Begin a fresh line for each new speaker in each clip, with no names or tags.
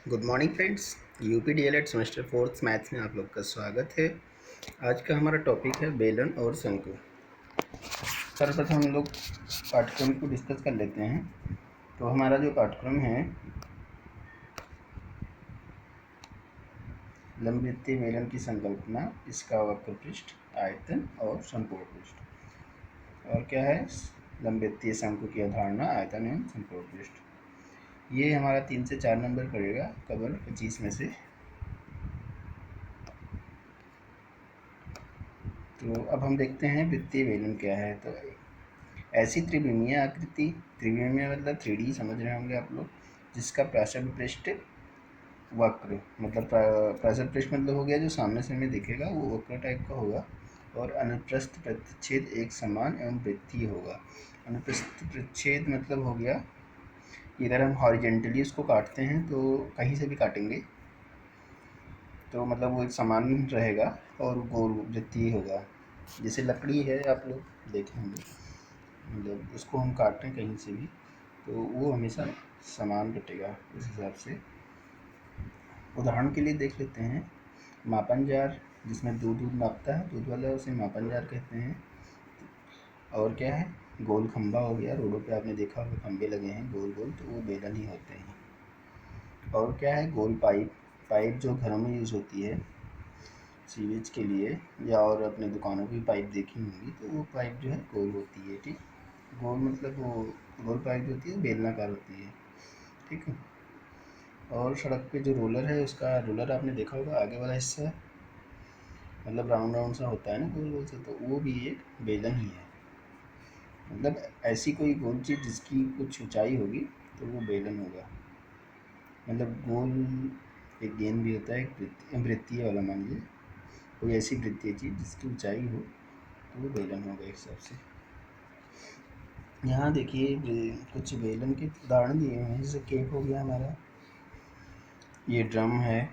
Good morning friends. UP DElEd semester fourth maths में आप लोग का स्वागत है। आज का हमारा टॉपिक है बेलन और शंकु। सर्वप्रथम हम लोग पाठ्यक्रम को डिस्कस कर लेते हैं। तो हमारा जो पाठ्यक्रम है लंबवृत्तीय बेलन की संकल्पना, इसका वक्र पृष्ठ, आयतन और संपूर्ण पृष्ठ। और क्या है? लंबवृत्तीय शंकु की अवधारणा, आयतन एवं संपूर्ण पृष्ठ। ये हमारा 3 से 4 नंबर पड़ेगा केवल 25 में से। तो अब हम देखते हैं वृत्तीय बेलन क्या है। तो ऐसी त्रिविमीय आकृति, त्रिविमीय मतलब 3D समझ रहे होंगे आप लोग, जिसका प्रासव पृष्ठ वक्र मतलब प्रासव पृष्ठ मतलब हो गया जो सामने से हमें दिखेगा वो वक्र टाइप का होगा, और अनुप्रस्थ प्रतिच्छेद एक समान एवं वृत्तीय होगा। अनुप्रस्थ प्रतिच्छेद मतलब हो गया इधर हम हॉरिजेंटली उसको काटते हैं तो कहीं से भी काटेंगे तो मतलब वो एक समान रहेगा और गोल वृत्तीय होगा। जैसे लकड़ी है, आप लोग देखेंगे, मतलब उसको हम काटें कहीं से भी तो वो हमेशा समान कटेगा उस हिसाब से। उदाहरण के लिए देख लेते हैं मापन जार, जिसमें दूध नापता है, दूध वाला उसे मापन जार कहते हैं। और क्या है? गोल खंभा हो गया, रोडों पे आपने देखा होगा खंभे लगे हैं गोल गोल, तो वो बेलन ही होते हैं। और क्या है? गोल पाइप, पाइप जो घरों में यूज़ होती है सीवेज के लिए, या और अपने दुकानों की पाइप देखी होंगी, तो वो पाइप जो है गोल होती है। ठीक, गोल मतलब वो गोल पाइप जो होती है बेलनाकार होती है। ठीक है। और सड़क पे जो रोलर है, उसका रोलर आपने देखा होगा, आगे वाला हिस्सा मतलब राउंड राउंड सा होता है ना, गोल गोल सा, तो वो भी एक बेलन ही है। मतलब ऐसी कोई गोल चीज़ जिसकी कुछ ऊंचाई होगी तो वो बेलन होगा। मतलब गोल एक गेंद भी होता है, एक वृत्तीय वाला मान लीजिए, कोई ऐसी वृत्तीय चीज़ जिसकी ऊंचाई हो तो वो बेलन होगा एक हिसाब से। यहाँ देखिए कुछ बेलन के उदाहरण दिए हुए हैं, जैसे केक हो गया हमारा, ये ड्रम है,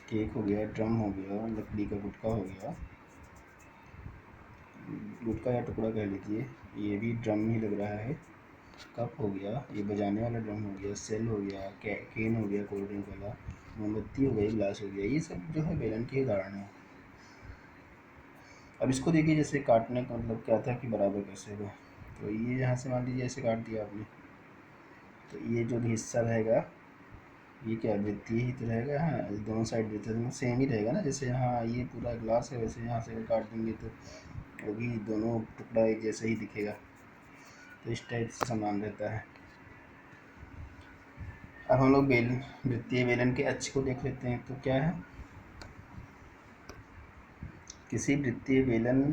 केक हो गया, ड्रम हो गया, लकड़ी का गुटका हो गया, गुटका या टुकड़ा कह लीजिए, ये भी ड्रम ही लग रहा है। कप हो गया, ये बजाने वाला ड्रम हो गया, सेल हो गया, केन हो गया कोल्ड ड्रिंक वाला, मोमबत्ती हो गई, ग्लास हो गया, ये सब जो है बेलन के उदाहरण है। अब इसको देखिए, जैसे काटने का मतलब क्या था कि बराबर कैसे हो, तो ये यहाँ से मान लीजिए ऐसे काट दिया आपने, तो ये जो भी हिस्सा रहेगा ये क्या वृत्तीय ही तो रहेगा। हाँ, दोनों साइड वृत्तीय सेम ही रहेगा ना, जैसे यहाँ ये पूरा ग्लास है, वैसे यहाँ से काट देंगे तो वो भी दोनों टुकड़ा एक जैसे ही दिखेगा, तो इस टाइप से समान रहता है। अब हम लोग वृत्तीय बेलन के अक्ष को देख लेते हैं। तो क्या है? किसी वृत्तीय बेलन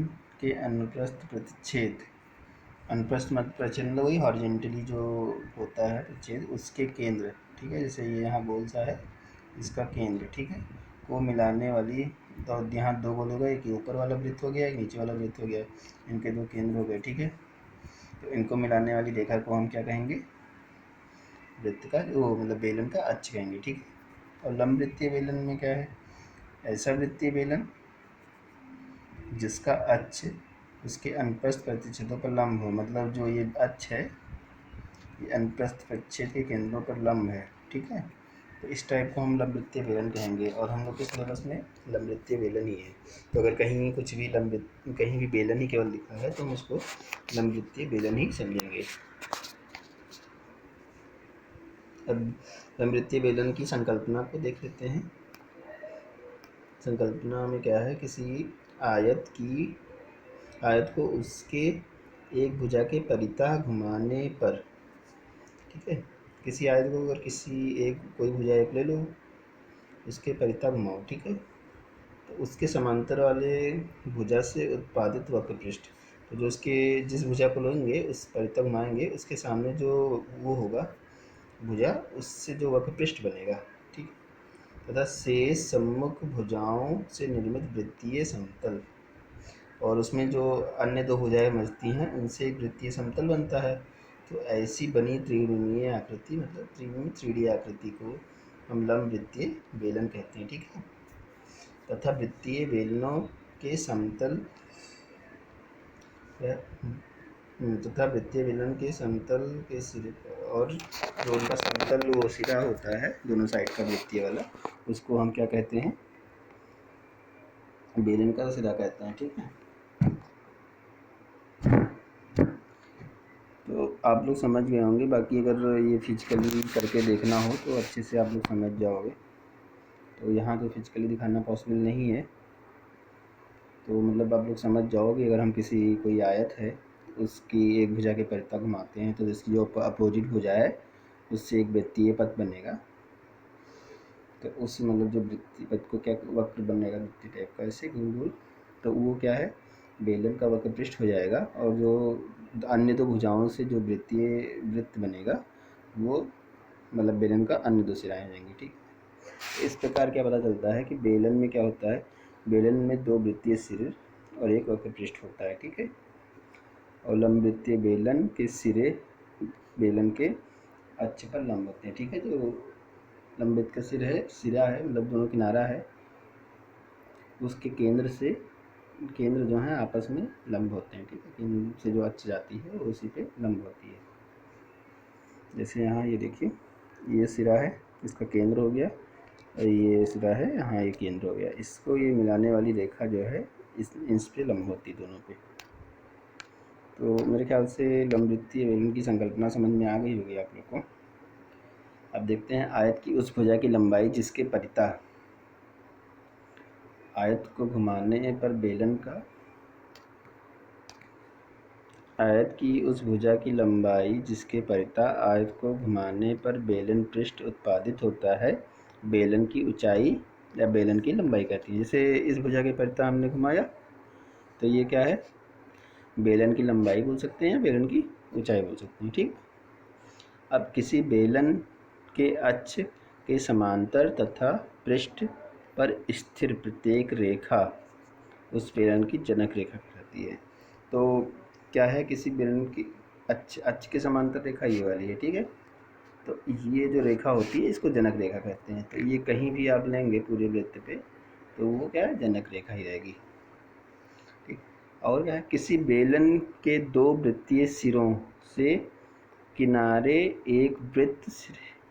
के अनुप्रस्थ प्रतिच्छेद, अनुप्रस्थ मत प्रतिच्छेद मतलब वही हॉरिजेंटली जो होता है प्रतिच्छेद, उसके केंद्र, ठीक है, जैसे ये यहाँ गोल सा है, इसका केंद्र, ठीक है, को मिलाने वाली, तो यहाँ दो गोल हो गए, एक ऊपर वाला वृत्त हो गया, एक नीचे वाला वृत्त हो गया, इनके दो केंद्र हो गए। ठीक है, तो इनको मिलाने वाली रेखा को हम क्या कहेंगे? वृत्त का वो मतलब बेलन का अक्ष कहेंगे। ठीक है। और लंब वृत्तीय बेलन में क्या है? ऐसा वृत्तीय बेलन जिसका अक्ष उसके अनुप्रस्थ प्रतिच्छेदों पर लंब हो, मतलब जो ये अक्ष है ये अनुप्रस्थ प्रतिच्छेद के केंद्रों पर लंब है। ठीक है, तो इस टाइप को हम लंब वृत्तीय बेलन कहेंगे, और हम लोग के सिलेबस में लंब वृत्तीय बेलन ही है। तो अगर कहीं कुछ भी कहीं भी बेलन ही केवल लिखा है तो हम उसको लंब वृत्तीय बेलन ही समझेंगे। अब लंब वृत्तीय बेलन की संकल्पना को देख लेते हैं। संकल्पना में क्या है? किसी आयत को उसके एक भुजा के परितः घुमाने पर, ठीक है, किसी आयत को अगर किसी एक कोई भुजा एक ले लो, इसके परितः घुमाओ, ठीक है, तो उसके समांतर वाले भुजा से उत्पादित वक्र पृष्ठ, तो जो उसके जिस भुजा को लेंगे उस परितः घुमाएंगे, उसके सामने जो वो होगा भुजा, उससे जो वक्र पृष्ठ बनेगा, ठीक, तथा शेष सम्मुख भुजाओं से निर्मित वृत्तीय समतल, और उसमें जो अन्य दो भुजाएं मजती हैं उनसे एक वृत्तीय समतल बनता है। तो ऐसी बनी त्रिविमीय आकृति, मतलब त्रिविमीय 3D आकृति को हम लंब वृत्तीय बेलन कहते हैं। ठीक है, तथा वृत्तीय बेलनों के समतल तथा वृत्तीय बेलन के समतल के सिरे और जो उनका समतल वो सिरा होता है दोनों साइड का वृत्तीय वाला, उसको हम क्या कहते हैं, बेलन का सिरा कहते हैं। ठीक है, तो आप लोग समझ गए होंगे। बाकी अगर ये फिजिकली करके देखना हो तो अच्छे से आप लोग समझ जाओगे। तो यहाँ तो फिजिकली दिखाना पॉसिबल नहीं है, तो मतलब आप लोग समझ जाओगे। अगर हम किसी कोई आयत है उसकी एक भुजा के परिता घुमाते हैं तो जिसकी जो अपोजिट भुजा है उससे एक वृत्तीय पथ बनेगा। तो उस मतलब जो वृत्तीय पथ को क्या वक्र बनेगा, वृत्ति टाइप का ऐसे गोल गोल, तो वो क्या है, बेलन का वक्र पृष्ठ हो जाएगा। और जो अन्य दो भुजाओं से जो वृत्तीय वृत्त बनेगा वो मतलब बेलन का अन्य दो सिराएँ हो जाएंगी। ठीक, इस प्रकार क्या पता चलता है कि बेलन में क्या होता है, बेलन में दो वृत्तीय सिरे और एक वक्र पृष्ठ होता है। ठीक है, और लंब वृत्तीय बेलन के सिरे बेलन के अक्ष पर लंब होते हैं। ठीक है, जो लंबित का सिर है, सिरा है मतलब दोनों किनारा है, उसके केंद्र से केंद्र जो है आपस में लंब होते हैं। ठीक है, केंद्र से जो अक्ष जाती है वो उसी पे लंब होती है। जैसे यहाँ ये देखिए, ये सिरा है, इसका केंद्र हो गया, और ये सिरा है, यहाँ ये केंद्र हो गया। इसको ये मिलाने वाली रेखा जो है इस पे लंब होती दोनों पे। तो मेरे ख्याल से लंबवृत्तीय बेलन की संकल्पना समझ में आ गई होगी आप लोग को। अब देखते हैं आयत की उस भुजा की लंबाई जिसके परिता आयत को घुमाने पर बेलन का आयत की उस भुजा की लंबाई जिसके परिता आयत को घुमाने पर बेलन पृष्ठ उत्पादित होता है, बेलन की ऊंचाई या बेलन की लंबाई कहती है। जैसे इस भुजा के परिता हमने घुमाया तो ये क्या है, बेलन की लंबाई बोल सकते हैं या बेलन की ऊंचाई बोल सकते हैं। ठीक, अब किसी बेलन के अक्ष के समांतर तथा पृष्ठ पर स्थिर प्रत्येक रेखा उस बेलन की जनक रेखा कहलाती है। तो क्या है, किसी बेलन की अक्ष के समांतर रेखा ये वाली है। ठीक है, तो ये जो रेखा होती है इसको जनक रेखा कहते हैं। तो ये कहीं भी आप लेंगे पूरे वृत्त पे तो वो क्या है, जनक रेखा ही रहेगी। ठीक, और क्या है, किसी बेलन के दो वृत्तीय सिरों से किनारे एक वृत्त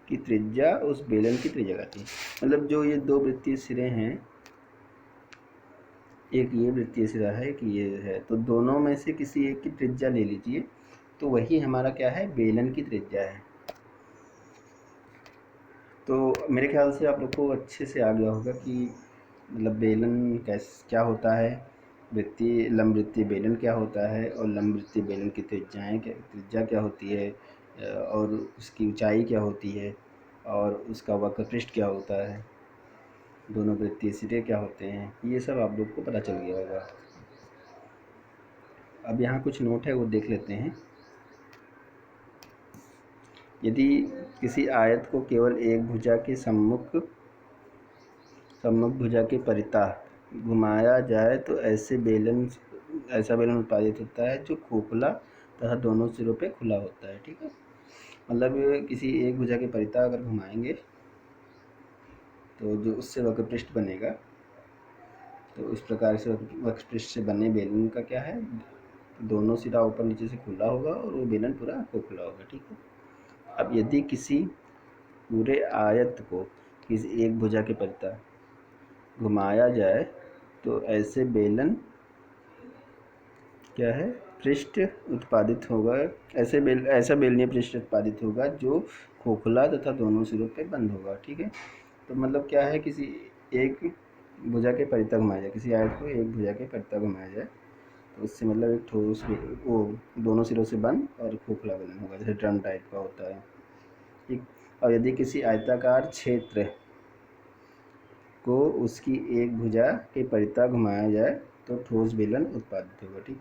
की त्रिज्या उस बेलन की त्रिज्या कहती है। मतलब जो ये दो वृत्तीय सिरे हैं, एक ये वृत्तीय सिरा है, एक ये है, तो दोनों में से किसी एक की त्रिज्या ले लीजिए तो वही हमारा क्या है, बेलन की त्रिज्या है। तो मेरे ख्याल से आप लोग को अच्छे से आ गया होगा कि मतलब बेलन क्या होता है, वृत्तीय लंब वृत्तीय बेलन क्या होता है, और लंब वृत्तीय बेलन की त्रिज्या क्या होती है, और उसकी ऊंचाई क्या होती है, और उसका वक्र पृष्ठ क्या होता है, दोनों वृत्तीय सिरे क्या होते हैं, ये सब आप लोग को पता चल गया होगा। अब यहाँ कुछ नोट है वो देख लेते हैं। यदि किसी आयत को केवल एक भुजा के सम्मुख भुजा के परिता घुमाया जाए तो ऐसा बेलन उत्पादित होता है जो खोखला तथा दोनों सिरों पे खुला होता है। ठीक है, मतलब किसी एक भुजा के परिता अगर घुमाएंगे तो जो उससे वक्र पृष्ठ बनेगा, तो इस प्रकार से वक्र पृष्ठ से बने बेलन का क्या है, दोनों सिरा ऊपर नीचे से खुला होगा और वो बेलन पूरा खोखला होगा। ठीक है, अब यदि किसी पूरे आयत को किसी एक भुजा के परिता घुमाया जाए तो ऐसे बेलन क्या है, पृष्ठ उत्पादित होगा, ऐसा बेलनीय पृष्ठ उत्पादित होगा जो खोखला तथा दोनों सिरों पे बंद होगा। ठीक है, तो मतलब क्या है, किसी एक भुजा के परिता घुमाया जाए, किसी आयत को एक भुजा के परिता घुमाया जाए तो उससे मतलब एक ठोस वो दोनों सिरों से बंद और खोखला बेलन होगा, जैसे ड्रम टाइप का होता है। ठीक, और यदि किसी आयताकार क्षेत्र को उसकी एक भुजा के परिता घुमाया जाए तो ठोस बेलन उत्पादित होगा। ठीक,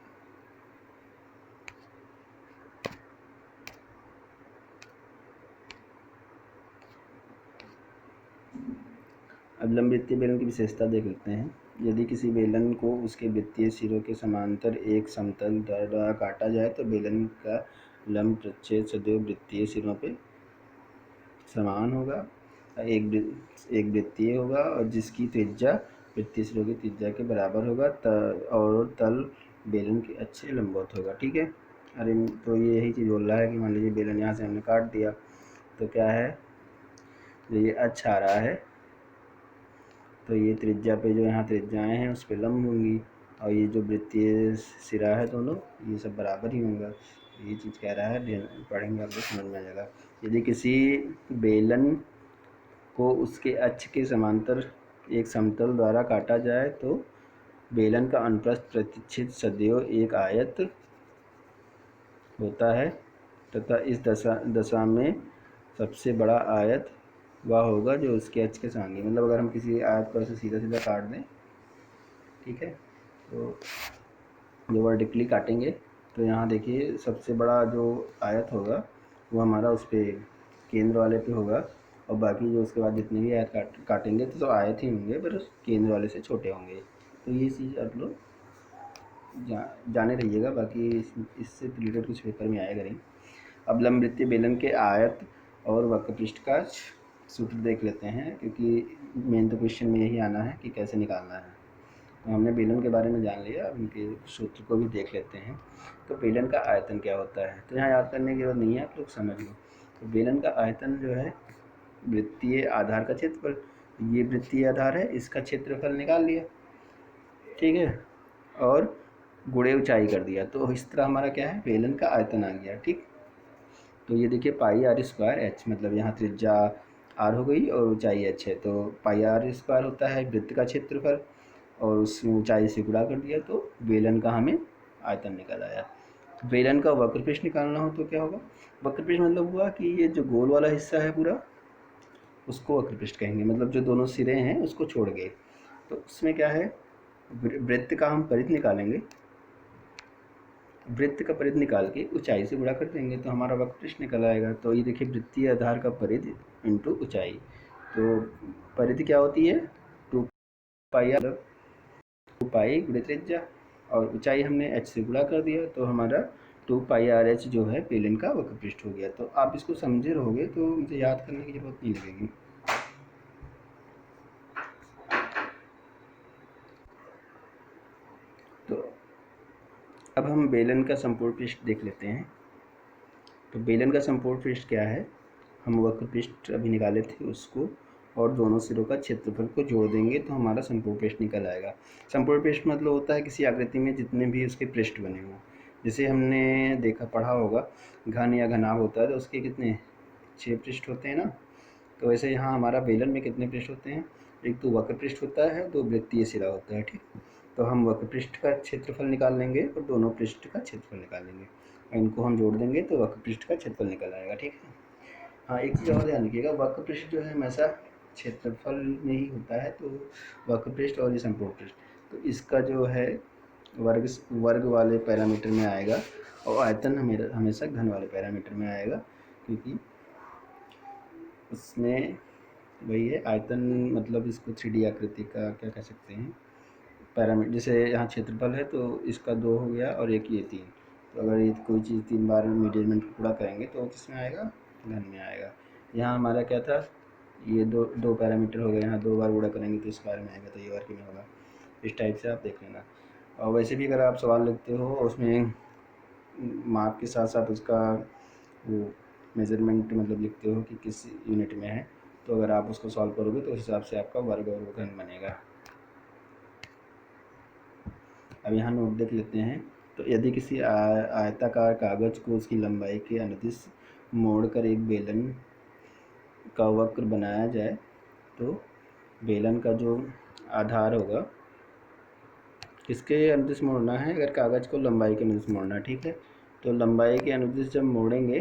अब लंब वृत्तीय बेलन की विशेषता देख लेते हैं। यदि किसी बेलन को उसके वृत्तीय सिरों के समांतर एक समतल द्वारा काटा जाए तो बेलन का लंब प्रच्छेद सदैव वृत्तीय सिरों पे समान होगा, एक वृत्तीय होगा और जिसकी त्रिज्या वृत्तीय सिरों की त्रिज्या के बराबर होगा और तल बेलन के अच्छे लंबवत होगा। ठीक है, अरे तो ये यही चीज़ बोल रहा है कि मान लीजिए बेलन यहाँ से हमने काट दिया तो क्या है, जो ये अच्छा आ रहा है तो ये त्रिज्या पे जो यहाँ त्रिज्याएँ हैं उस पे लंब होंगी, और ये जो वृत्तीय सिरा है दोनों ये सब बराबर ही होंगे। ये चीज़ कह रहा है, पढ़ेंगे आप लोग समझ में आ जाएगा। यदि किसी बेलन को उसके अक्ष के समांतर एक समतल द्वारा काटा जाए तो बेलन का अनुप्रस्थ प्रतिच्छेद सदैव एक आयत होता है तथा इस दशा में सबसे बड़ा आयत वह होगा जो उसके अक्ष के सामने, मतलब अगर हम किसी आयत को ऐसे सीधा सीधा काट दें, ठीक है, तो जो वर्टिकली काटेंगे तो यहाँ देखिए सबसे बड़ा जो आयत होगा वो हमारा उस पर केंद्र वाले पे होगा, और बाकी जो उसके बाद जितने भी आयत काटेंगे तो आयत ही होंगे पर केंद्र वाले से छोटे होंगे। तो ये चीज़ आप लोग जाने रहिएगा, बाकी इससे रिलेटेड कुछ पेपर में आएगा नहीं। अब लंबवृत्तीय बेलन के आयत और वक्रपृष्ठ का सूत्र देख लेते हैं, क्योंकि मेन तो क्वेश्चन में यही आना है कि कैसे निकालना है। तो हमने बेलन के बारे में जान लिया, अब उनके सूत्र को भी देख लेते हैं। तो बेलन का आयतन क्या होता है, तो यहाँ याद करने की जरूरत नहीं है, आप लोग समझ लो। तो बेलन का आयतन जो है वृत्तीय आधार का क्षेत्रफल, ये वृत्तीय आधार है, इसका क्षेत्रफल निकाल लिया, ठीक है, और गुणे ऊंचाई कर दिया, तो इस तरह हमारा क्या है, बेलन का आयतन आ गया। ठीक, तो ये देखिए पाई आर स्क्वायर एच, मतलब यहाँ त्रिज्या आर हो गई और ऊंचाई एच है, तो पाई आर स्क्वायर होता है वृत्त का क्षेत्रफल, और उसमें ऊंचाई से गुणा कर दिया तो बेलन का हमें आयतन निकल आया। बेलन का वक्रपृष्ठ निकालना हो तो क्या होगा, वक्रपृष्ठ मतलब हुआ कि ये जो गोल वाला हिस्सा है पूरा उसको वक्रपृष्ठ कहेंगे, मतलब जो दोनों सिरे हैं उसको छोड़ गए। तो उसमें क्या है, वृत्त का हम परिधि निकालेंगे, वृत्त का परिधि निकाल के ऊंचाई से गुणा कर देंगे तो हमारा वक्रपृष्ठ निकल आएगा। तो ये देखिए वृत्तीय आधार का परिधि इंटू ऊंचाई, तो परिधि क्या होती है 2 पाई आर, 2 पाई गुणे त्रिज्या, और ऊंचाई हमने h से गुणा कर दिया तो हमारा 2 पाई आर एच जो है बेलन का वक्रपृष्ठ हो गया। तो आप इसको समझे रहोगे तो मुझे याद करने की जरूरत नहीं लगेगी। तो अब हम बेलन का संपूर्ण पृष्ठ देख लेते हैं। तो बेलन का संपूर्ण पृष्ठ क्या है, हम वक्रपृष्ठ अभी निकाले थे उसको और दोनों सिरों का क्षेत्रफल को जोड़ देंगे तो हमारा संपूर्ण पृष्ठ निकल आएगा। संपूर्ण पृष्ठ मतलब होता है किसी आकृति में जितने भी उसके पृष्ठ बने हों, जैसे हमने देखा पढ़ा होगा घन या घनाभ होता है तो उसके कितने 6 पृष्ठ होते हैं ना, तो वैसे यहाँ हमारा बेलन में कितने पृष्ठ होते हैं, एक तो वक्र पृष्ठ होता है, दो वृत्तीय सिरा होता है। ठीक, तो हम वक्र पृष्ठ का क्षेत्रफल निकाल लेंगे और दोनों पृष्ठ का क्षेत्रफल निकाल लेंगे, इनको हम जोड़ देंगे तो वक्र पृष्ठ का क्षेत्रफल निकल आएगा। ठीक है, हाँ एक चीज़ और ध्यान रखिएगा, वक्र पृष्ठ जो है हमेशा क्षेत्रफल में ही होता है, तो वक्र पृष्ठ और ये संपूर्ण पृष्ठ, तो इसका जो है वर्ग वाले पैरामीटर में आएगा और आयतन हमेशा घन वाले पैरामीटर में आएगा, क्योंकि उसमें वही है आयतन, मतलब इसको 3D आकृति का क्या कह सकते हैं पैरामीटर, जैसे यहाँ क्षेत्रफल है तो इसका 2 हो गया और एक ये 3, तो अगर ये कोई चीज़ 3 बार मेजरमेंट को पूरा करेंगे तो किसमें आएगा, घन में आएगा। यहाँ हमारा क्या था, ये दो पैरामीटर हो गए, यहाँ 2 बार गुणा करेंगे तो स्क्वायर में आएगा, तो ये वर्ग में होगा। इस टाइप से आप देख लेना। और वैसे भी अगर आप सवाल लिखते हो उसमें माप के साथ साथ उसका वो मेज़रमेंट मतलब लिखते हो कि किस यूनिट में है, तो अगर आप उसको सॉल्व करोगे तो उस हिसाब से आपका वर्ग और घन बनेगा। अब यहाँ नोट देख लेते हैं। तो यदि किसी आयताकार कागज़ को उसकी लंबाई के अनुदिश मोड़कर एक बेलन का वक्र बनाया जाए तो बेलन का जो आधार होगा, किसके अनुदिश मोड़ना है, अगर कागज़ को लंबाई के अनुदिश मोड़ना है, ठीक है, तो लंबाई के अनुदिश जब मोड़ेंगे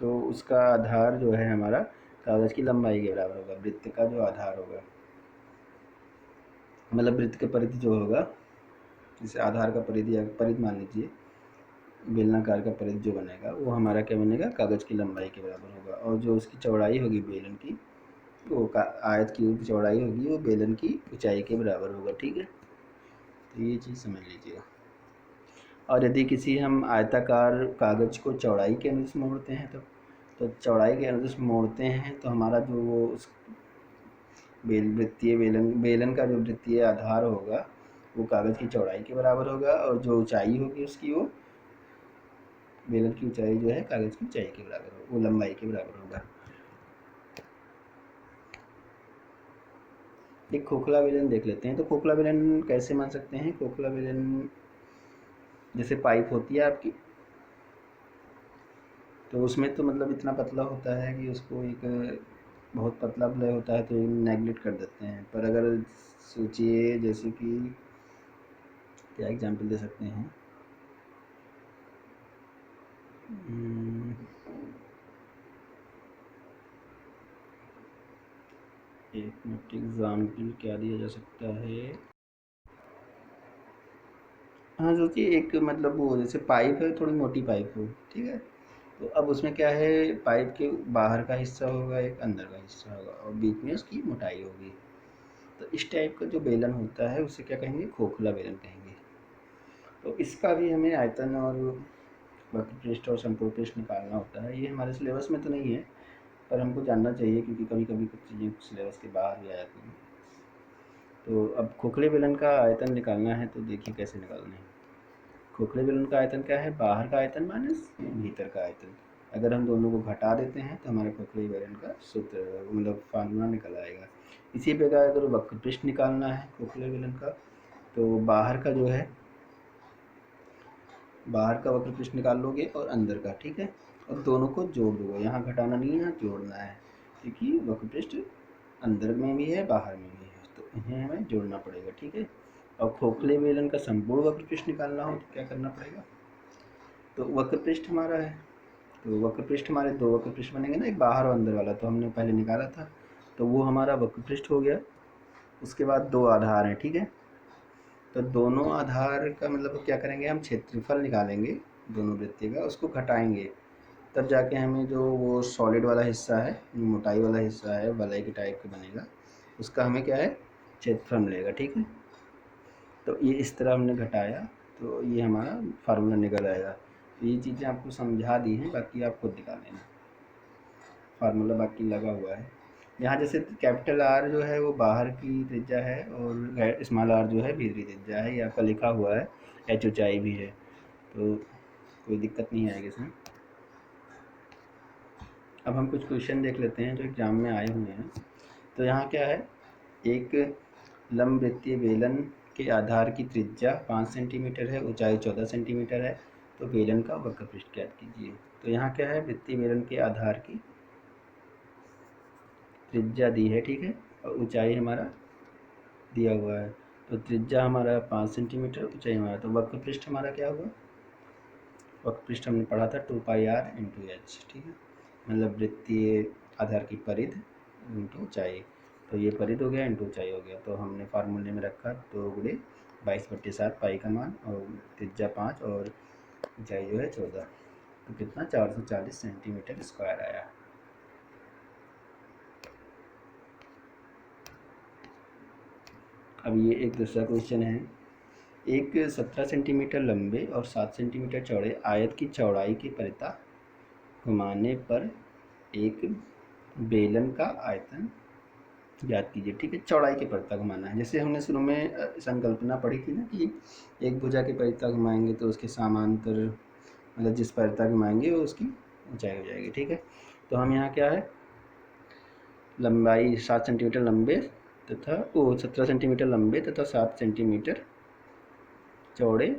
तो उसका आधार जो है हमारा कागज़ की लंबाई के बराबर होगा। वृत्त का जो आधार होगा, मतलब वृत्त के परिधि जो होगा, जैसे आधार का परिधि मान लीजिए, बेलनाकार का परिधि जो बनेगा वो हमारा क्या बनेगा, कागज़ की लंबाई के बराबर होगा, और जो उसकी चौड़ाई होगी बेलन की, वो आयत की चौड़ाई होगी वो बेलन की ऊंचाई के बराबर होगा। ठीक है, तो ये चीज़ समझ लीजिएगा। और यदि किसी हम आयताकार कागज़ को चौड़ाई के अनुदिश मोड़ते हैं तो चौड़ाई के अनुदिश मोड़ते हैं तो हमारा जो वो वृत्तीय बेलन का जो वृत्तीय आधार होगा वो कागज़ की चौड़ाई के बराबर होगा, और जो ऊंचाई होगी उसकी वो बेलन की ऊंचाई जो है कागज़ की ऊंचाई के बराबर हो, वो लंबाई के बराबर होगा। एक खोखला बेलन देख लेते हैं। तो खोखला बेलन कैसे मान सकते हैं? खोखला बेलन जैसे पाइप होती है आपकी, तो उसमें तो मतलब इतना पतला होता है कि उसको एक बहुत पतला प्ले होता है तो नेगलेक्ट कर देते हैं। पर अगर सोचिए जैसे कि क्या एग्जांपल दे सकते हैं, एक मिनट, एग्जाम्पल क्या दिया जा सकता है? हाँ, सोचिए एक मतलब वो जैसे पाइप है, थोड़ी मोटी पाइप हो, ठीक है। तो अब उसमें क्या है, पाइप के बाहर का हिस्सा होगा, एक अंदर का हिस्सा होगा, और बीच में उसकी मोटाई होगी। तो इस टाइप का जो बेलन होता है उसे क्या कहेंगे? खोखला बेलन कहेंगे। तो इसका भी हमें आयतन और वक्र पृष्ठ और समकोण पृष्ठ निकालना होता है। ये हमारे सिलेबस में तो नहीं है, पर हमको जानना चाहिए क्योंकि कभी कभी कुछ चीज़ें सिलेबस के बाहर भी आ जाती हैं। तो अब खोखले बेलन का आयतन निकालना है, तो देखिए कैसे निकालना है। खोखले बेलन का आयतन क्या है? बाहर का आयतन माइनस भीतर का आयतन। अगर हम दोनों को घटा देते हैं तो हमारे खोखले बेलन का सूत्र मतलब फार्मूला निकल आएगा। इसी प्रकार अगर वक्र पृष्ठ निकालना है खोखले बेलन का, तो बाहर का जो है, बाहर का वक्र पृष्ठ निकाल लोगे और अंदर का, ठीक है, और दोनों को जोड़ दोगे। यहाँ घटाना नहीं है, यहाँ जोड़ना है, क्योंकि वक्र पृष्ठ अंदर में भी है बाहर में भी है, तो इन्हें हमें जोड़ना पड़ेगा, ठीक है। और खोखले बेलन का संपूर्ण वक्र पृष्ठ निकालना हो तो क्या करना पड़ेगा? तो वक्र पृष्ठ हमारा है, तो वक्र पृष्ठ हमारे दो वक्र पृष्ठ बनेंगे ना, एक बाहर और अंदर वाला, तो हमने पहले निकाला था, तो वो हमारा वक्र पृष्ठ हो गया। उसके बाद दो आधार हैं, ठीक है। तो दोनों आधार का मतलब क्या करेंगे, हम क्षेत्रफल निकालेंगे दोनों वृत्तीय का, उसको घटाएंगे, तब जाके हमें जो वो सॉलिड वाला हिस्सा है, जो मोटाई वाला हिस्सा है, वलय के टाइप का बनेगा, उसका हमें क्या है? क्षेत्रफल मिलेगा, ठीक है। तो ये इस तरह हमने घटाया, तो ये हमारा फार्मूला निकल आएगा। तो ये चीज़ें आपको समझा दी हैं, बाकी आप खुद निकाल लेना, फार्मूला बाकी लगा हुआ है। यहाँ जैसे कैपिटल आर जो है वो बाहर की त्रिज्या है, और स्मॉल आर जो है भीतरी त्रिज्या है, ये आपका लिखा हुआ है, एच ऊंचाई भी है, तो कोई दिक्कत नहीं आएगी इसमें। अब हम कुछ क्वेश्चन देख लेते हैं जो एग्जाम में आए हुए हैं। तो यहाँ क्या है, एक लंबवृत्तीय बेलन के आधार की त्रिज्या 5 सेंटीमीटर है, ऊंचाई 14 सेंटीमीटर है, तो बेलन का वक्र पृष्ठ ज्ञात कीजिए। तो यहाँ क्या है, वृत्तीय बेलन के आधार की त्रिज्या दी है, ठीक है, और ऊंचाई हमारा दिया हुआ है। तो त्रिज्या हमारा 5 सेंटीमीटर, ऊंचाई हमारा, तो वक्र पृष्ठ हमारा क्या होगा? वक्र पृष्ठ हमने पढ़ा था 2πr × h, ठीक है, मतलब वृत्तीय आधार की परिध इंटू ऊंचाई। तो ये परिध हो गया इंटू ऊंचाई हो गया, तो हमने फार्मूले में रखा 2 × 22/7 पाई का मान, और त्रिज्या 5 और ऊंचाई जो है 14, तो कितना 440 सेंटीमीटर स्क्वायर आया। अब ये एक दूसरा क्वेश्चन है, एक 17 सेंटीमीटर लंबे और 7 सेंटीमीटर चौड़े आयत की चौड़ाई की परिता घुमाने पर एक बेलन का आयतन ज्ञात कीजिए, ठीक है। चौड़ाई की परिता घुमाना है, जैसे हमने शुरू में संकल्पना पढ़ी थी ना कि एक भुजा की परिता घुमाएंगे तो उसके समांतर मतलब जिस परिता घुमाएंगे वो उसकी ऊंचाई हो जाएगी, ठीक है। तो हम यहाँ क्या है, लंबाई 7 सेंटीमीटर लंबे तथा 17 सेंटीमीटर लंबे तथा 7 सेंटीमीटर चौड़े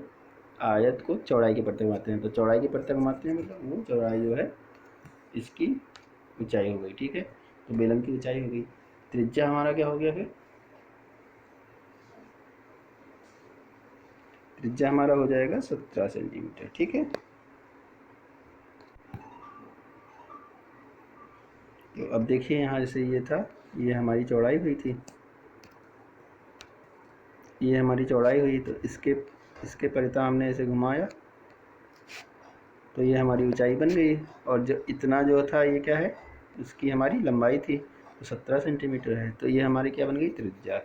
आयत को चौड़ाई की परिता घुमाते हैं। तो चौड़ाई की परिता घुमाते हैं मतलब वो चौड़ाई जो है इसकी ऊंचाई हो गई, ठीक है। तो बेलन की ऊंचाई हो गई। त्रिज्या हमारा क्या हो गया फिर? त्रिज्या हमारा हो जाएगा 17 सेंटीमीटर, ठीक है। तो अब देखिए यहाँ जैसे ये था, ये हमारी चौड़ाई हुई थी, ये हमारी चौड़ाई हुई, तो इसके परिता हमने ऐसे घुमाया तो ये हमारी ऊंचाई बन गई, और जो इतना जो था ये क्या है, इसकी हमारी लंबाई थी, तो 17 सेंटीमीटर है, तो ये हमारी क्या बन गई? त्रिज्या।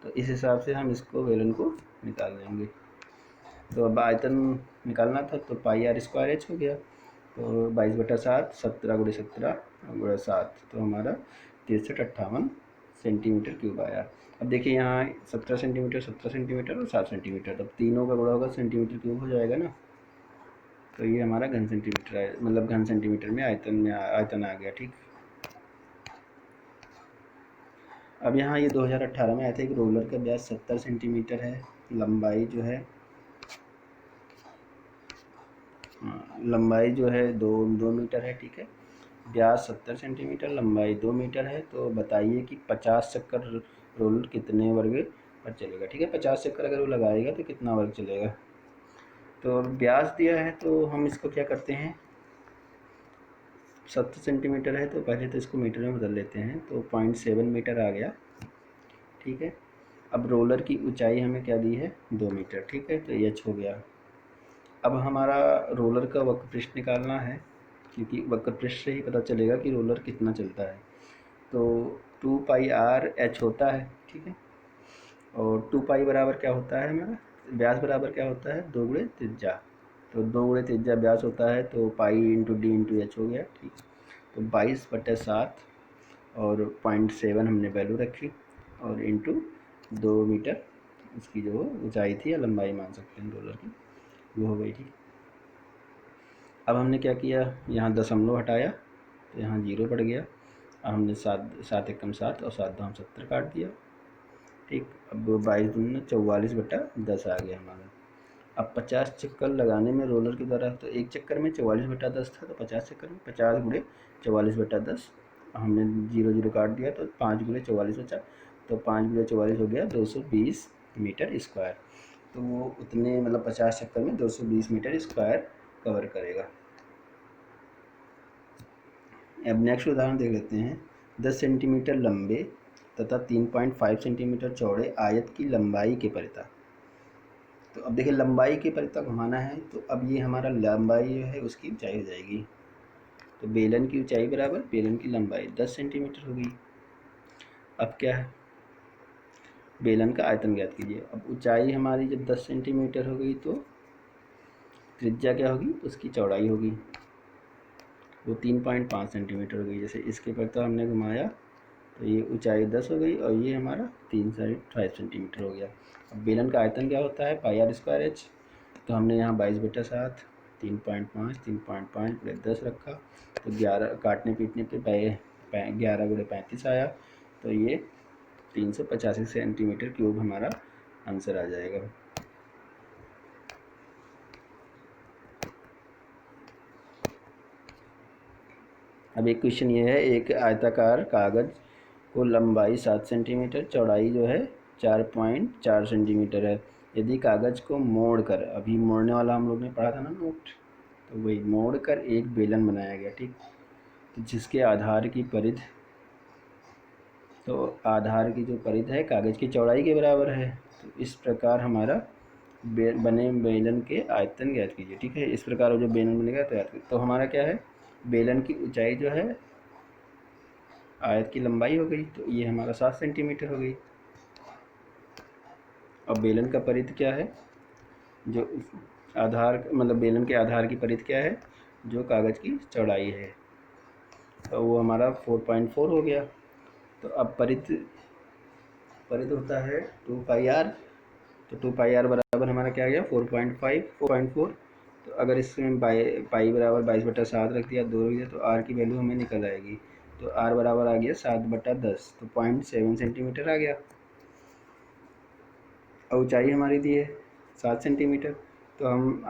तो इस हिसाब से हम इसको बेलन को निकाल लेंगे। तो अब आयतन निकालना था, तो πr² हो गया, तो 22/7, 17 × 17 × 7, तो हमारा 6358 सेंटीमीटर क्यूब आया। अब देखिए यहाँ 17 सेंटीमीटर, 17 सेंटीमीटर और 7 सेंटीमीटर, अब तीनों का गुणा होगा सेंटीमीटर क्यूब हो जाएगा ना। तो ये हमारा घन सेंटीमीटर है, मतलब घन सेंटीमीटर में आयतन आ गया। ठीक, अब यहाँ ये 2018 में आया था। एक रोलर का व्यास 70 सेंटीमीटर है, लंबाई जो है दो मीटर है। ठीक है, व्यास 70 सेंटीमीटर, लंबाई 2 मीटर है। तो बताइए कि 50 चक्कर रोलर कितने वर्ग पर चलेगा। ठीक है, 50 चक्कर अगर वो लगाएगा तो कितना वर्ग चलेगा। तो व्यास दिया है तो हम इसको क्या करते हैं, 70 सेंटीमीटर है तो पहले तो इसको मीटर में बदल लेते हैं, तो 0.7 मीटर आ गया। ठीक है, अब रोलर की ऊंचाई हमें क्या दी है, 2 मीटर। ठीक है, तो एच हो गया। अब हमारा रोलर का वक्र पृष्ठ निकालना है, क्योंकि वक्र पृष्ठ से ही पता चलेगा कि रोलर कितना चलता है। तो 2 पाई आर एच होता है। ठीक है, और 2 पाई बराबर क्या होता है हमारा, व्यास बराबर क्या होता है, 2 गुणे त्रिज्या। तो 2 गुणे त्रिज्या व्यास होता है, तो pi into D into H हो गया। ठीक, तो 22/7 और 0.7 हमने वैल्यू रखी, और इंटू 2 मीटर इसकी जो ऊंचाई थी या लंबाई मान सकते हैं रोलर की, वो हो गई। ठीक, अब हमने क्या किया, यहाँ दशमलव हटाया तो यहाँ 0 पड़ गया। अब हमने 7 एकम 7 और 7 दाम 70 काट दिया। ठीक, अब 22 × 44/10 आ गया हमारा। अब 50 चक्कर लगाने में रोलर के द्वारा, तो एक चक्कर में 44/10 था, तो 50 चक्कर में 50 × 44/10 हमने 0 काट दिया, तो 5 × 44 बचा। तो 5 × 44 हो गया 220 मीटर स्क्वायर। तो वो उतने मतलब 50 चक्कर में 220 मीटर स्क्वायर कवर करेगा। अब नेक्स्ट उदाहरण देख लेते हैं। 10 सेंटीमीटर लंबे तथा 3.5 सेंटीमीटर चौड़े आयत की लंबाई के परिता। तो अब देखिए लंबाई के परिता घुमाना है, तो अब ये हमारा लंबाई जो है उसकी ऊंचाई हो जाएगी। तो बेलन की ऊंचाई बराबर बेलन की लंबाई 10 सेंटीमीटर होगी। अब क्या है, बेलन का आयतन ज्ञात कीजिए। अब ऊंचाई हमारी जब 10 सेंटीमीटर हो गई तो त्रिज्या क्या होगी, उसकी चौड़ाई होगी, वो 3.5 सेंटीमीटर हो गई। जैसे इसके पर तो हमने घुमाया तो ये ऊंचाई 10 हो गई, और ये हमारा 3.5 सेंटीमीटर हो गया। अब बेलन का आयतन क्या होता है, पाई आर स्क्वायर एच। तो हमने यहाँ 22/7 3.5 3.5 × 10 रखा, तो 11 काटने पीटने पे 11 × 35 आया। तो ये 385 सेंटीमीटर क्यूब हमारा आंसर आ जाएगा। अब एक क्वेश्चन ये है, एक आयताकार कागज़ को लंबाई 7 सेंटीमीटर, चौड़ाई जो है 4.4 सेंटीमीटर है। यदि कागज़ को मोड़कर, अभी मोड़ने वाला हम लोग ने पढ़ा था ना नोट, तो वही मोड़कर एक बेलन बनाया गया। ठीक, तो जिसके आधार की परिध, तो आधार की जो परिध है कागज़ की चौड़ाई के बराबर है। तो इस प्रकार हमारा बने बेलन के आयतन ज्ञात कीजिए। ठीक है, इस प्रकार जो बेलन बनेगा तो हमारा क्या है, बेलन की ऊंचाई जो है आयत की लंबाई हो गई, तो ये हमारा 7 सेंटीमीटर हो गई। अब बेलन का परिध क्या है, जो आधार मतलब बेलन के आधार की परिध क्या है, जो कागज़ की चौड़ाई है, तो वो हमारा 4.4 हो गया। तो अब परिध होता है 2 पाई आर, तो 2 पाई आर बराबर हमारा क्या आ गया 4.4। तो अगर इसमें पाई बराबर 22/7 रख दिया, 2 रख दिया, तो आर की वैल्यू हमें निकल आएगी। तो आर बराबर आ गया 7/10, तो 0.7 सेंटीमीटर आ गया। और ऊंचाई हमारी दी है 7 सेंटीमीटर। तो हम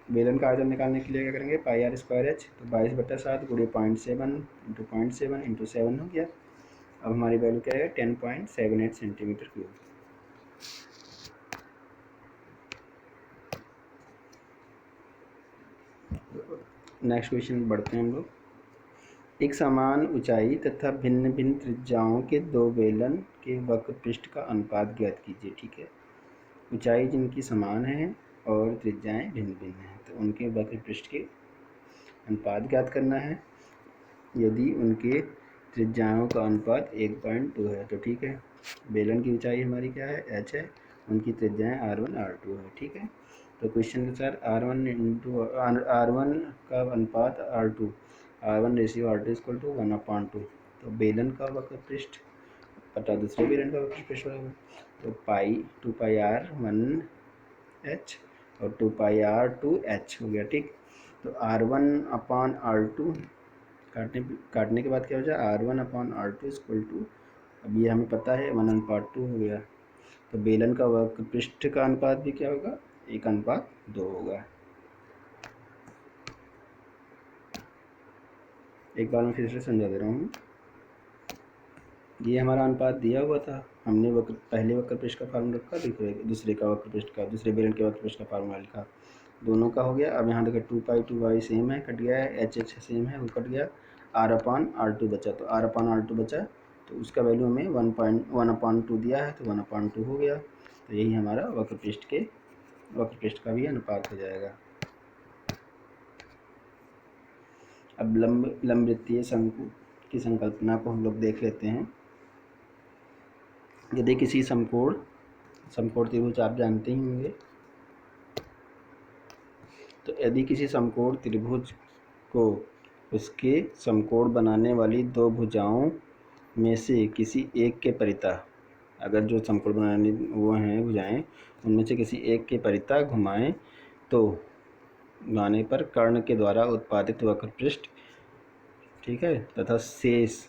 बेलन का आयतन निकालने के लिए क्या करेंगे, पाई आर स्क्वायर एच, तो 22/7 × 0.7 × 0.7 × 7 हो गया। अब हमारी वैल्यू क्या है, 10.78 सेंटीमीटर क्यूब। नेक्स्ट क्वेश्चन बढ़ते हैं हम लोग। एक समान ऊंचाई तथा भिन्न भिन्न त्रिज्याओं के दो बेलन के वक्र पृष्ठ का अनुपात ज्ञात कीजिए। ठीक है, ऊंचाई जिनकी समान है और त्रिज्याएं भिन्न भिन्न हैं, तो उनके वक्र पृष्ठ के अनुपात ज्ञात करना है। यदि उनके त्रिज्याओं का अनुपात 1.2 है तो ठीक है। बेलन की ऊंचाई हमारी क्या है, h है, उनकी त्रिज्याएं r1 r2 है। ठीक है, तो क्वेश्चन के अनुसार r1 का अनुपात r2, r1 रेशियो r2 = 1/2। तो बेलन का वक्र पृष्ठ बटा दूसरे बेलन का वक्र पृष्ठ बराबर, तो 2 पाई r 1 h और 2πr/2h हो गया। ठीक, तो R1/R2 काटने के बाद क्या हो जाए, R1/R2 इक्वल टू, अब ये हमें पता है 1/2 हो गया। तो बेलन का वक्र पृष्ठ का अनुपात भी क्या होगा, 1/2 होगा। एक बार मैं फिर से समझा दे रहा हूँ। ये हमारा अनुपात दिया हुआ था, हमने पहले वक्र पृष्ठ का फार्मूला रखा, दूसरे का वक्र पृष्ठ का, दूसरे बेलन के वक्र पृष्ठ का फार्मूला लिखा, दोनों का हो गया। अब यहाँ देखिए 2π/2y सेम है, कट गया है, h सेम है, वो कट गया, R/R2 बचा। तो R/R2 बचा, तो उसका वैल्यू हमें 1/2 दिया है, तो 1/2 हो गया। तो यही हमारा वक्र पृष्ठ का भी अनुपात हो जाएगा। अब लंब वृत्तीय शंकु की संकल्पना को हम लोग देख लेते हैं। यदि किसी समकोण त्रिभुज आप जानते ही होंगे, तो यदि किसी समकोण त्रिभुज को उसके समकोण बनाने वाली दो भुजाओं में से किसी एक के परितः, अगर जो समकोण बनाने वो हैं भुजाएं, उनमें से किसी एक के परितः घुमाएं, तो घुमाने पर कर्ण के द्वारा उत्पादित वक्र पृष्ठ, ठीक है, तथा शेष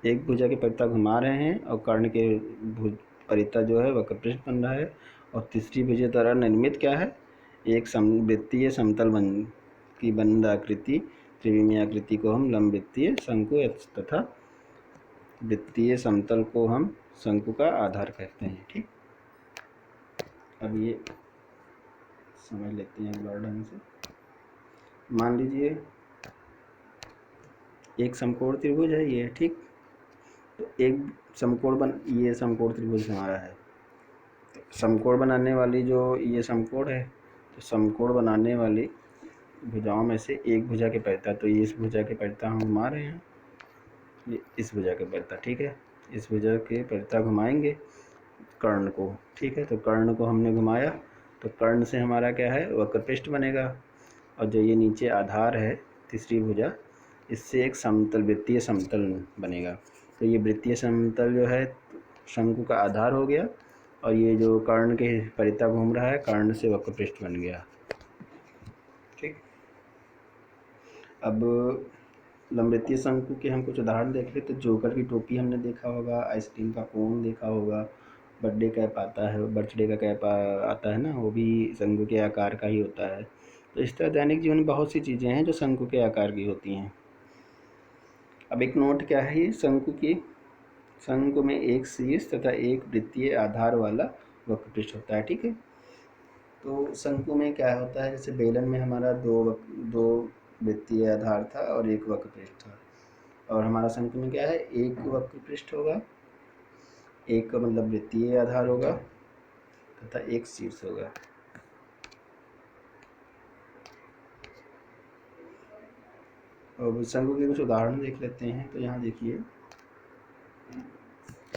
एक भुजा के परितः घुमा रहे हैं और कर्ण के परितः जो है वक्र पृष्ठ बन रहा है, और तीसरी भुजा द्वारा निर्मित क्या है, एक समवृत्तीय समतल की बंद आकृति, त्रिविमीय आकृति को हम लंब वृत्तीय शंकु तथा वृत्तीय समतल को हम शंकु का आधार कहते हैं। ठीक, अब ये समझ लेते हैं एक बार ढंग से। मान लीजिए एक समकोण त्रिभुज है ये, ठीक, तो एक ये समकोण त्रिभुज हमारा है। तो समकोण बनाने वाली जो ये समकोण है, तो समकोण बनाने वाली भुजाओं में से एक भुजा के परितः, तो ये इस भुजा के परितः हम घुमा रहे हैं, ये इस भुजा के परितः, ठीक है, इस भुजा के परितः घुमाएंगे कर्ण को। ठीक है, तो कर्ण को हमने घुमाया, तो कर्ण से हमारा क्या है, वक्र पृष्ठ बनेगा। और जो ये नीचे आधार है तीसरी भुजा, इससे एक समतल वृत्तीय समतल बनेगा। तो ये वृत्तीय समतल जो है शंकु का आधार हो गया, और ये जो कर्ण के परितः घूम रहा है, कर्ण से वक्र पृष्ठ बन गया। ठीक, अब लंबवृत्तीय शंकु के हम कुछ उदाहरण देख ले। तो जोकर की टोपी हमने देखा होगा, आइसक्रीम का कोन देखा होगा, बर्थडे कैप आता है, बर्थडे का कैप आता है ना, वो भी शंकु के आकार का ही होता है। तो इस तरह दैनिक जीवन में बहुत सी चीज़ें हैं जो शंकु के आकार की होती हैं। अब एक नोट क्या है, शंकु में एक शीर्ष तथा एक वृत्तीय आधार वाला वक्र पृष्ठ होता है। ठीक है, तो शंकु में क्या होता है, जैसे बेलन में हमारा दो वृत्तीय आधार था और एक वक्र पृष्ठ था, और हमारा शंकु में क्या है, एक वक्र पृष्ठ होगा, एक मतलब वृत्तीय आधार होगा तथा एक शीर्ष होगा। और शंकु के कुछ उदाहरण देख लेते हैं। तो यहाँ देखिए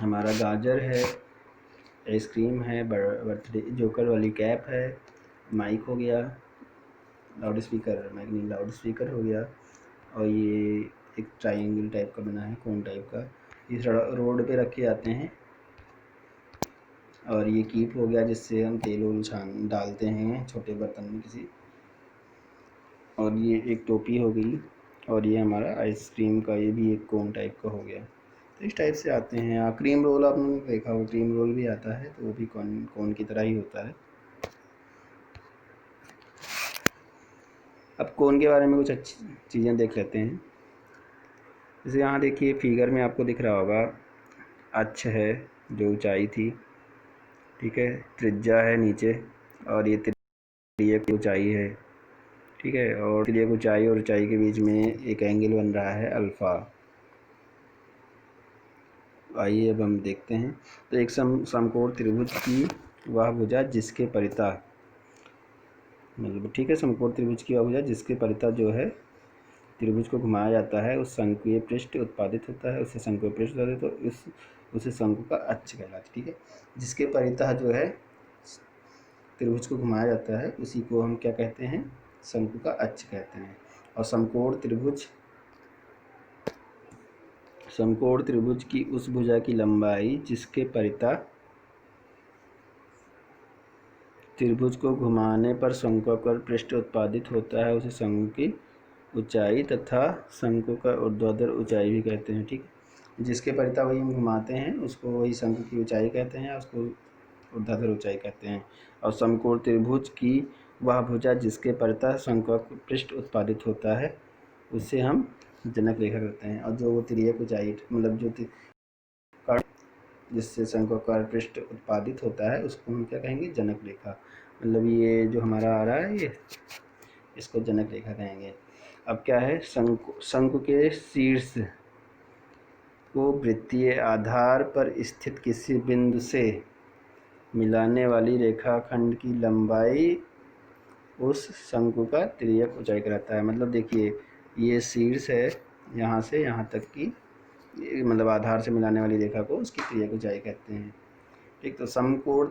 हमारा गाजर है, आइसक्रीम है, बर्थडे जोकर वाली कैप है, माइक हो गया, लाउड स्पीकर हो गया, और ये एक ट्रायंगल टाइप का बना है, कोन टाइप का, इस रोड पे रखे जाते हैं। और ये कीप हो गया जिससे हम तेल वोल डालते हैं छोटे बर्तन में किसी। और ये एक टोपी हो गई, और ये हमारा आइसक्रीम का ये भी एक कोन टाइप का हो गया। तो इस टाइप से आते हैं। क्रीम रोल आपने देखा हो, क्रीम रोल भी आता है, तो वो भी कोन की तरह ही होता है। अब कोन के बारे में कुछ अच्छी चीज़ें देख लेते हैं। जैसे यहाँ देखिए फिगर में आपको दिख रहा होगा, अक्ष है जो ऊंचाई थी, ठीक है, त्रिज्या है नीचे, और ये त्रिज्या की ऊंचाई है, ठीक है, और त्रिज्या की ऊंचाई और ऊंचाई के बीच में एक एंगल बन रहा है अल्फ़ा। आइए अब हम देखते हैं। तो एक समकोण त्रिभुज की वह भुजा जिसके परितः, मतलब ठीक है, समकोण त्रिभुज की वह भुजा जिसके परितः जो है त्रिभुज को घुमाया जाता है, उस शंकुए पृष्ठ उत्पादित होता है, उससे शंकुए पृष्ठ होता है, तो उसे शंकु का अक्ष कहलाता है। ठीक है, जिसके परितः जो है त्रिभुज को घुमाया जाता है, उसी को हम क्या कहते हैं, शंकु का अक्ष कहते हैं। और समकोण त्रिभुज की उस भुजा की लंबाई जिसके परितः त्रिभुज को घुमाने पर शंक्वाकार पृष्ठ उत्पादित होता है, उसे शंकु की ऊंचाई तथा शंकु का ऊर्ध्वाधर ऊंचाई भी कहते हैं। ठीक, जिसके परिता वही हम घुमाते हैं उसको वही शंकु की ऊंचाई कहते हैं, उसको ऊर्ध्वाधर ऊंचाई कहते हैं। और समकोण त्रिभुज की वह भुजा जिसके परिता शंक्वाकार पृष्ठ उत्पादित होता है उसे हम जनक रेखा कहते हैं। और जो वो तिर्यक ऊंचाई मतलब जो कर्ण जिससे शंक्वाकार पृष्ठ उत्पादित होता है उसको हम क्या कहेंगे, जनक रेखा। मतलब ये जो हमारा आ रहा है ये इसको जनक रेखा कहेंगे। अब क्या है, शंकु के शीर्ष को वृत्तीय आधार पर स्थित किसी बिंदु से मिलाने वाली रेखाखंड की लंबाई उस शंकु का तिर्यक ऊंचाई कहलाता है। मतलब देखिए ये शीर्ष है, यहाँ से यहाँ तक की मतलब आधार से मिलाने वाली रेखा को उसकी तिर्यक ऊंचाई कहते हैं। ठीक, तो समकोण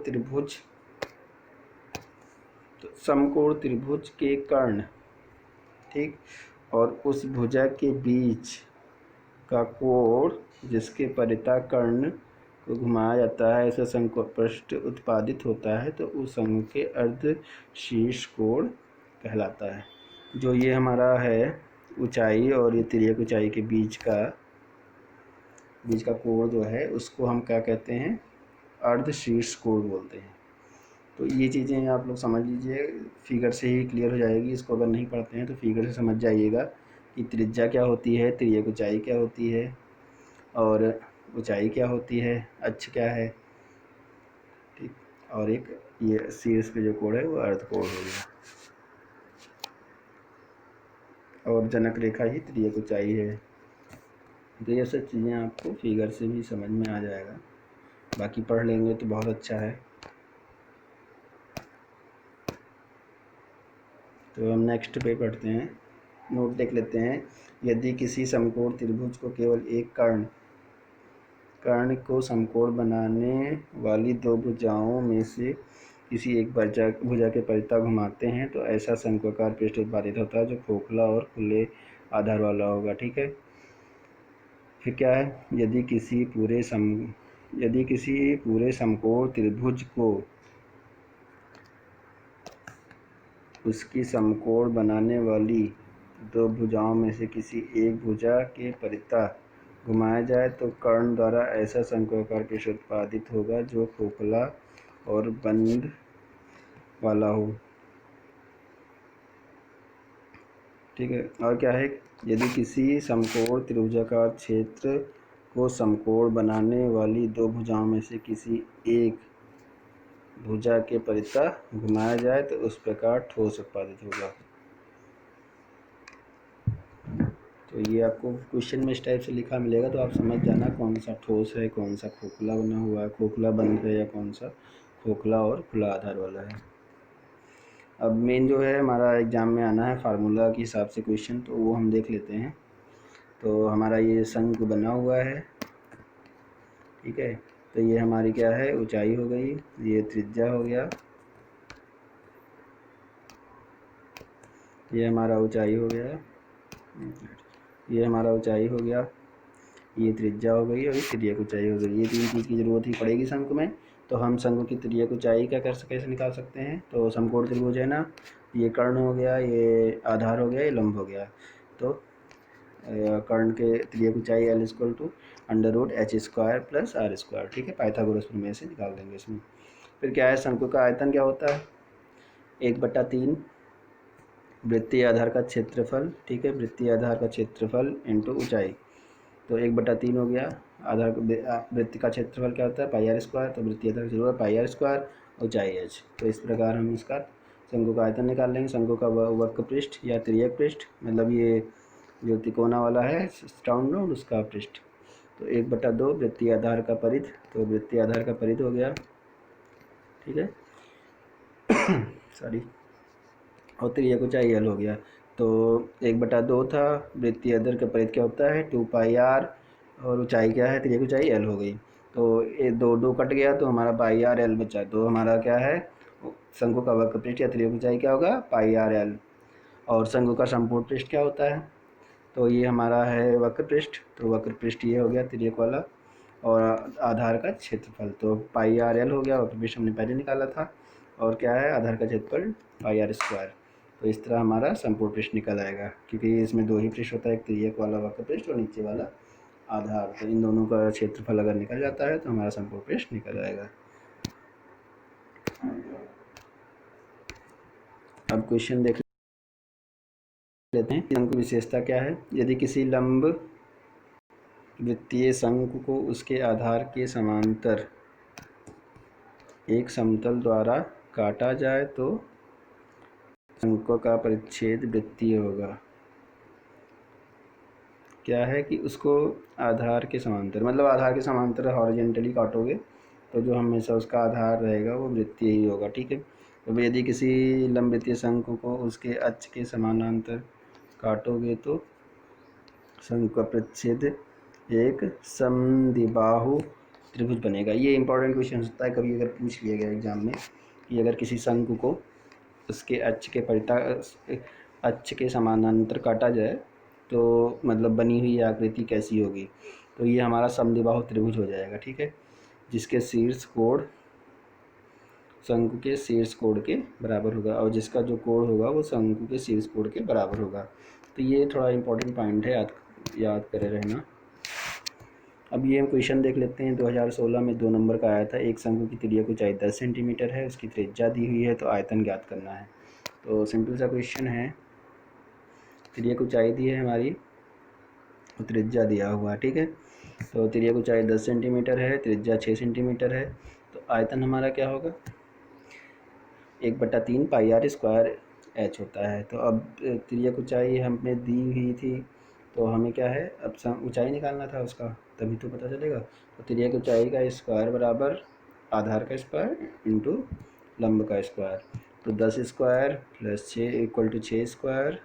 त्रिभुज के कर्ण, ठीक, और उस भुजा के बीच का कोण जिसके परिता कर्ण को घुमाया जाता है ऐसा शंकु पृष्ठ उत्पादित होता है तो उस शंकु के अर्ध शीर्ष कोण कहलाता है। जो ये हमारा है ऊंचाई और ये तिर्यक ऊंचाई के बीच का कोण जो है उसको हम क्या कहते हैं, अर्ध शीर्ष कोण बोलते हैं। तो ये चीज़ें आप लोग समझ लीजिए, फिगर से ही क्लियर हो जाएगी। इसको अगर नहीं पढ़ते हैं तो फिगर से समझ जाइएगा कि त्रिज्या क्या होती है, तिर्यक ऊंचाई क्या होती है और ऊंचाई क्या होती है, अक्ष क्या है। ठीक, और एक ये शीर्ष पे जो कोण है वो अर्ध कोण हो गया और जनक रेखा ही तिर्यक ऊंचाई है। तो ये सब चीज़ें आपको फिगर से भी समझ में आ जाएगा, बाकी पढ़ लेंगे तो बहुत अच्छा है। तो हम नेक्स्ट पे पढ़ते हैं, नोट देख लेते हैं। यदि किसी समकोण त्रिभुज को केवल एक कर्ण को समकोण बनाने वाली दो भुजाओं में से किसी एक भुजा के परिता घुमाते हैं तो ऐसा शंक्वाकार पृष्ठ उत्पादित होता है जो खोखला और खुले आधार वाला होगा। ठीक है, फिर क्या है, यदि किसी पूरे समकोण त्रिभुज को उसकी समकोण बनाने वाली दो भुजाओं में से किसी एक भुजा के परिता घुमाया जाए तो कर्ण द्वारा ऐसा शंक्वाकार पृष्ठ उत्पादित होगा जो खोखला और बंद वाला हो। ठीक है, और क्या है, यदि किसी समकोण त्रिभुजाकार क्षेत्र को समकोण बनाने वाली दो भुजाओं में से किसी एक भुजा के परिता घुमाया जाए तो उस प्रकार ठोस उत्पादित होगा। तो ये आपको क्वेश्चन में इस टाइप से लिखा मिलेगा तो आप समझ जाना कौन सा ठोस है, कौन सा खोखला बना हुआ है, खोखला बंद है या कौन सा खोखला और खुला आधार वाला है। अब मेन जो है हमारा एग्ज़ाम में आना है फार्मूला के हिसाब से क्वेश्चन, तो वो हम देख लेते हैं। तो हमारा ये शंकु बना हुआ है, ठीक है, तो ये हमारी क्या है, ऊंचाई हो गई, ये त्रिज्या हो गया, ये हमारा ऊंचाई हो गया, ये हमारा ऊंचाई हो गया, ये त्रिज्या हो गई और ये तिर्यक ऊंचाई हो गई। ये तीन चीज़ की ज़रूरत ही पड़ेगी शंकु में। तो हम शंकु की तिर्यक ऊंचाई क्या कैसे निकाल सकते हैं, तो समकोण त्रिभुज है ना, ये कर्ण हो गया, ये आधार हो गया, ये लंब हो गया। तो कर्ण के तिर्यक ऊंचाई L = √h² + r²। ठीक है, पाइथागोरस प्रमेय से निकाल देंगे इसमें। फिर क्या है, शंकु का आयतन क्या होता है, 1/3 वृत्तीय आधार का क्षेत्रफल। ठीक है, वृत्तीय आधार का क्षेत्रफल इंटू ऊंचाई, तो 1/3 हो गया। आधार वृत्त का क्षेत्रफल क्या होता है, πr², तो वृत्तीय आधार का क्षेत्रफल πr², ऊंचाई h। तो इस प्रकार हम इसका शंकु का आयतन निकाल लेंगे। शंकु का वक्र पृष्ठ या तिर्यक पृष्ठ, मतलब ये जो तिकोना वाला है राउंड नोड उसका पृष्ठ, तो 1/2 वृत्तीय आधार का परिध, तो वृत्तीय आधार का परिध हो गया। ठीक है सॉरी, और तिर्यक ऊंचाई L हो गया। तो 1/2 था, वृत्तीय आधार का परिध क्या होता है 2πr, और ऊंचाई क्या है, तिर्यक ऊंचाई L हो गई। तो ये 2 कट गया तो हमारा πr/L बचा। तो हमारा क्या है, शंकु का वक्र पृष्ठ या तिर्यक ऊंचाई क्या होगा, πr/L। और शंकु का संपूर्ण पृष्ठ क्या होता है, तो ये हमारा है वक्र पृष्ठ, तो वक्र पृष्ठ ये हो गया तिर्यक वाला, और आधार का क्षेत्रफल तो πr/L हो गया, वक्र पृष्ठ हमने पहले निकाला था। और क्या है, आधार का क्षेत्रफल पाई आर स्क्वायर। तो इस तरह हमारा संपूर्ण पृष्ठ निकल आएगा, क्योंकि इसमें दो ही पृष्ठ होता है, एक त्रिज्यक वाला वक्र पृष्ठ और नीचे वाला आधार। तो इन दोनों का क्षेत्रफल अगर निकल जाता है तो हमारा संपूर्ण पृष्ठ निकल आएगा। अब क्वेश्चन देख लेते हैं। शंकु विशेषता क्या है। यदि किसी लंब वृत्तीय शंकु को उसके आधार के समांतर एक समतल द्वारा काटा जाए तो शंकु का परिच्छेद वृत्तीय होगा। क्या है कि उसको आधार के समांतर, मतलब आधार के समांतर हॉरिजॉन्टली काटोगे तो जो हमेशा उसका आधार रहेगा वो वृत्तीय ही होगा। ठीक है। तो यदि किसी लंबवृत्तीय शंकु को उसके अक्ष के समानांतर काटोगे तो शंकु का परिच्छेद एक समद्विबाहु त्रिभुज बनेगा। ये इंपॉर्टेंट क्वेश्चन होता है, कभी अगर पूछ लिया गया एग्जाम में कि अगर किसी शंकु को उसके अक्ष के समानांतर काटा जाए तो मतलब बनी हुई आकृति कैसी होगी। तो ये हमारा समद्विबाहु त्रिभुज हो जाएगा। ठीक है, जिसके शीर्ष कोण शंकु के शीर्ष कोण के बराबर होगा और जिसका जो कोण होगा वो शंकु के शीर्ष कोण के बराबर होगा। तो ये थोड़ा इंपॉर्टेंट पॉइंट है, याद करे रहना। अब ये हम क्वेश्चन देख लेते हैं। 2016 में 2 नंबर का आया था। एक शंकु की त्रिज्या ऊंचाई 10 सेंटीमीटर है, उसकी त्रिज्या दी हुई है, तो आयतन ज्ञात करना है। तो सिंपल सा क्वेश्चन है, त्रिज्या की ऊंचाई दी है हमारी, त्रिज्या दिया हुआ है। ठीक है, तो त्रिज्या की ऊंचाई 10 सेंटीमीटर है, त्रिज्या 6 सेंटीमीटर है, तो आयतन हमारा क्या होगा, 1/3 पाई आर स्क्वायर एच होता है। तो अब त्रिज्या की ऊंचाई हमें दी हुई थी, तो हमें क्या है, अब ऊंचाई निकालना था उसका, तभी तो पता चलेगा। तो त्रिज्या की ऊंचाई का स्क्वायर बराबर आधार का स्क्वायर इंटू लंब का स्क्वायर। तो 10 square plus 6 equal to 6 square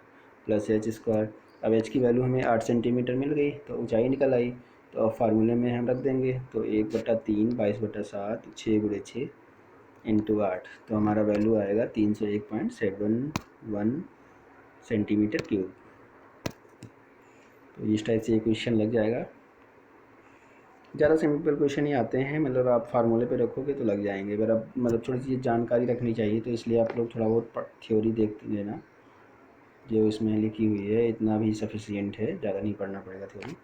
plus H square. अब एच की वैल्यू हमें 8 सेंटीमीटर मिल गई, तो ऊंचाई निकल आई। तो अब फार्मूले में हम रख देंगे, तो 1/3 22/7 6 × 6 इंटू 8, तो हमारा वैल्यू आएगा 301.71 सेंटीमीटर क्यूब। तो इस टाइप से ये क्वेश्चन लग जाएगा। ज़्यादा सिंपल क्वेश्चन ही आते हैं, मतलब आप फार्मूले पे रखोगे तो लग जाएंगे। अगर आप मतलब थोड़ी सी जानकारी रखनी चाहिए, तो इसलिए आप लोग थोड़ा बहुत थ्योरी देख लेना जो इसमें लिखी हुई है, इतना भी सफिशियंट है, ज़्यादा नहीं पढ़ना पड़ेगा थ्योरी।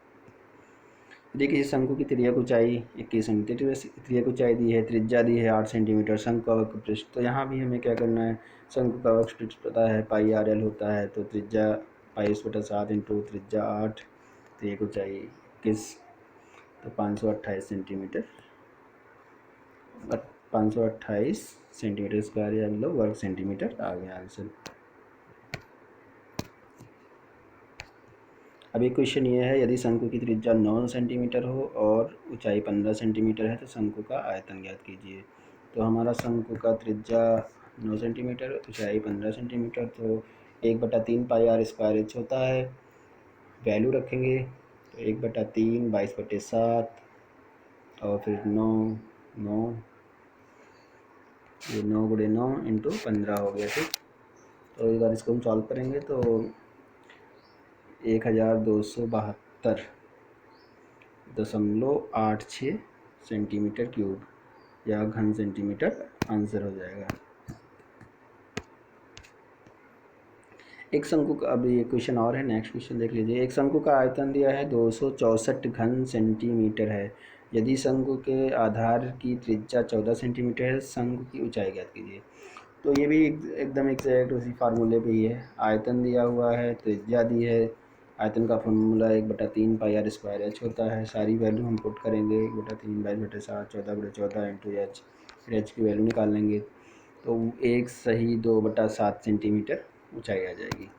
देखिए, शंकु की त्रिज्या की ऊंचाई 21 सेंटीमीटर, त्रिज्या की ऊंचाई दी है, त्रिज्या दी है 8 सेंटीमीटर, शंकु का वक्र पृष्ठ। तो यहाँ भी हमें क्या करना है, शंकु का वक्र पृष्ठ पता है पाई आर एल होता है, तो त्रिज्या 22/7 इंटू त्रिज्या 8, त्रिज्या की ऊंचाई 21, तो 528 सेंटीमीटर, 528 सेंटीमीटर स्क्वायर या मतलब वर्ग सेंटीमीटर आ गया आंसर। अब एक क्वेश्चन ये है, यदि शंकु की त्रिज्या 9 सेंटीमीटर हो और ऊंचाई 15 सेंटीमीटर है तो शंकु का आयतन ज्ञात कीजिए। तो हमारा शंकु का त्रिज्या 9 सेंटीमीटर, ऊंचाई 15 सेंटीमीटर, तो 1/3 पाई आर स्क्वायर एच होता है। वैल्यू रखेंगे तो 1/3 22/7 और फिर 9 ये 9 × 9 इंटू 15 हो गया। ठीक, तो एक बार इसको हम सॉल्व करेंगे तो 1272.86 सेंटीमीटर क्यूब या घन सेंटीमीटर आंसर हो जाएगा। एक शंकु का, अब ये क्वेश्चन और है, नेक्स्ट क्वेश्चन देख लीजिए। एक शंकु का आयतन दिया है 264 घन सेंटीमीटर है। यदि शंकु के आधार की त्रिज्या 14 सेंटीमीटर है, शंकु की ऊंचाई ज्ञात कीजिए। तो ये भी एकदम एग्जैक्ट उसी फार्मूले पे ही है। आयतन दिया हुआ है, त्रिज्या दी है, आयतन का formula 1/3 pi r square h होता है। सारी वैल्यू हम पुट करेंगे, 1/3 22/7 14 × 14 इंटू एच, फिर एच की वैल्यू निकाल लेंगे, तो 1 सही 2/7 सेंटीमीटर ऊंचाई आ जाएगी।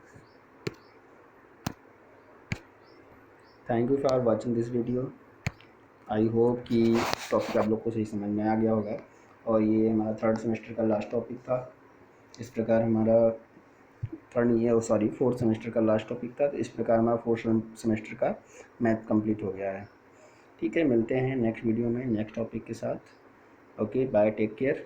Thank you for watching this video. I hope कि टॉपिक आप लोग को सही समझ में आ गया होगा, और ये हमारा 3rd सेमेस्टर का लास्ट टॉपिक था। इस प्रकार हमारा 4th सेमेस्टर का लास्ट टॉपिक था, तो इस प्रकार हमारा 4th सेमेस्टर का मैथ कंप्लीट हो गया है। ठीक है, मिलते हैं नेक्स्ट वीडियो में नेक्स्ट टॉपिक के साथ। Okay, bye, take care.